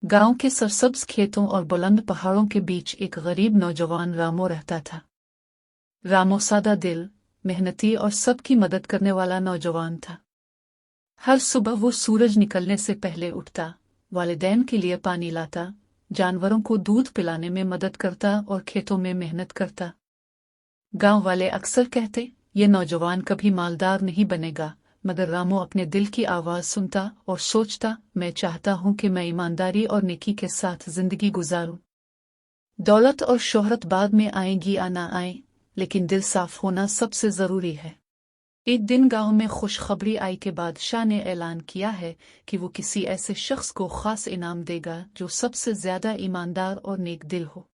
गांव के सरसब्ज खेतों और बुलंद पहाड़ों के बीच एक गरीब नौजवान रामो रहता था। रामो सादा दिल, मेहनती और सबकी मदद करने वाला नौजवान था। हर सुबह वो सूरज निकलने से पहले उठता, वालिदैन के लिए पानी लाता, जानवरों को दूध पिलाने में मदद करता और खेतों में मेहनत करता। गांव वाले अक्सर कहते, ये नौजवान कभी मालदार नहीं बनेगा, मगर रामो अपने दिल की आवाज सुनता और सोचता, मैं चाहता हूं कि मैं ईमानदारी और नेकी के साथ जिंदगी गुजारूं। दौलत और शोहरत बाद में आएगी या ना आए, लेकिन दिल साफ होना सबसे जरूरी है। एक दिन गांव में खुशखबरी आई कि बादशाह ने ऐलान किया है कि वो किसी ऐसे शख्स को खास इनाम देगा जो सबसे ज्यादा ईमानदार और नेक दिल हो।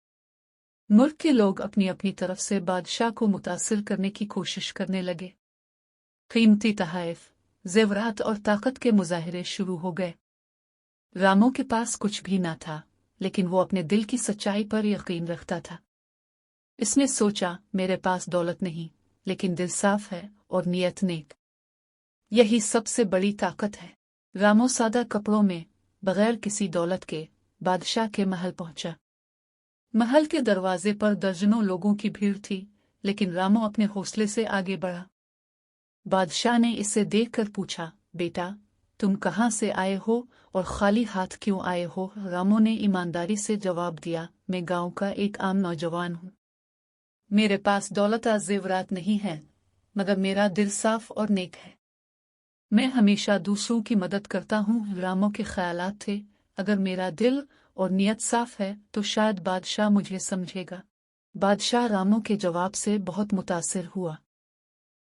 मुल्क के लोग अपनी अपनी तरफ से बादशाह को मुतासिर करने की कोशिश करने लगे। कीमती तोहफे, जेवरात और ताकत के मुजाहिरे शुरू हो गए। रामो के पास कुछ भी ना था, लेकिन वो अपने दिल की सच्चाई पर यकीन रखता था। इसने सोचा, मेरे पास दौलत नहीं, लेकिन दिल साफ है और नियत नेक। यही सबसे बड़ी ताकत है। रामो सादा कपड़ों में, बगैर किसी दौलत के, बादशाह के महल पहुंचा। महल के दरवाजे पर दर्जनों लोगों की भीड़ थी, लेकिन रामो अपने हौसले से आगे बढ़ा। बादशाह ने इसे देखकर पूछा, बेटा, तुम कहाँ से आए हो और खाली हाथ क्यों आए हो? रामो ने ईमानदारी से जवाब दिया, मैं गांव का एक आम नौजवान हूँ। मेरे पास दौलत या जेवरात नहीं है, मगर मेरा दिल साफ और नेक है। मैं हमेशा दूसरों की मदद करता हूँ। रामो के ख्यालात थे, अगर मेरा दिल और नियत साफ है तो शायद बादशाह मुझे समझेगा। बादशाह रामो के जवाब से बहुत मुतासिर हुआ।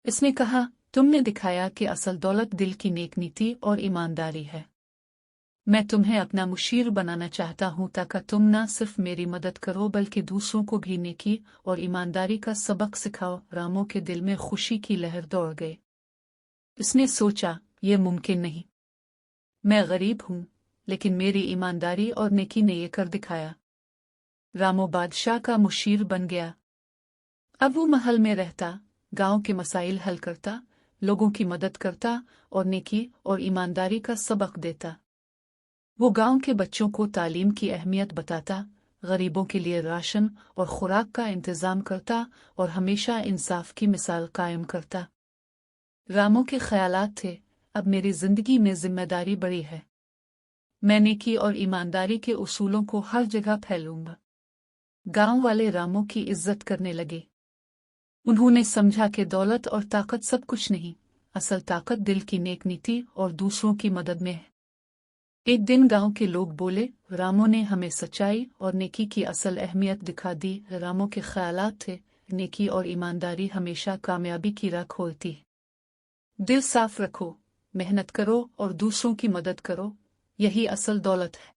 इसने कहा, तुमने दिखाया कि असल दौलत दिल की नेक नीति और ईमानदारी है। मैं तुम्हें अपना मुशीर बनाना चाहता हूँ ताकि तुम न सिर्फ मेरी मदद करो बल्कि दूसरों को भी नेकी और ईमानदारी का सबक सिखाओ। रामो के दिल में खुशी की लहर दौड़ गई। उसने सोचा, ये मुमकिन नहीं। मैं गरीब हूँ, लेकिन मेरी ईमानदारी और नेकी ने ये कर दिखाया। रामो बादशाह का मुशीर बन गया। अब वो महल में रहता, गांव के मसाइल हल करता, लोगों की मदद करता और नेकी और ईमानदारी का सबक देता। वो गांव के बच्चों को तालीम की अहमियत बताता, गरीबों के लिए राशन और खुराक का इंतजाम करता और हमेशा इंसाफ की मिसाल कायम करता। रामो के ख्यालात थे, अब मेरी जिंदगी में जिम्मेदारी बड़ी है। मैं नेकी और ईमानदारी के उसूलों को हर जगह फैलूंगा। गांव वाले रामो की इज्जत करने लगे। उन्होंने समझा कि दौलत और ताकत सब कुछ नहीं, असल ताकत दिल की नेक नीति और दूसरों की मदद में है। एक दिन गांव के लोग बोले, रामो ने हमें सच्चाई और नेकी की असल अहमियत दिखा दी। रामो के ख्यालात थे, नेकी और ईमानदारी हमेशा कामयाबी की राह खोलती है। दिल साफ रखो, मेहनत करो और दूसरों की मदद करो, यही असल दौलत है।